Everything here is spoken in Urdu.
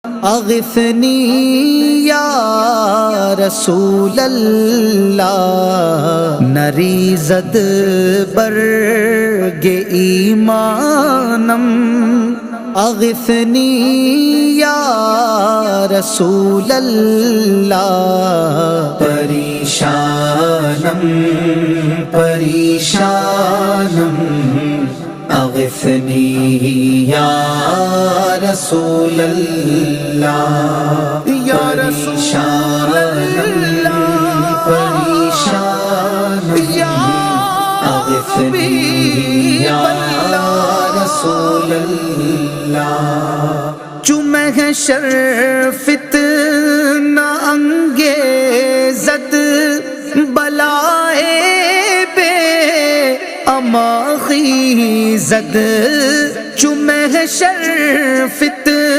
اغثنی یا رسول اللہ، نریزد برگ ایمانم، اغثنی یا رسول اللہ، پریشانم پریشانم، اغثنی یا رسول اللہ، یا رسول اللہ، پریشانم اغثنی یا رسول اللہ، چو محشر فتنہ انگیزد بلائے بے اما خیزد، چو محشر فتنہ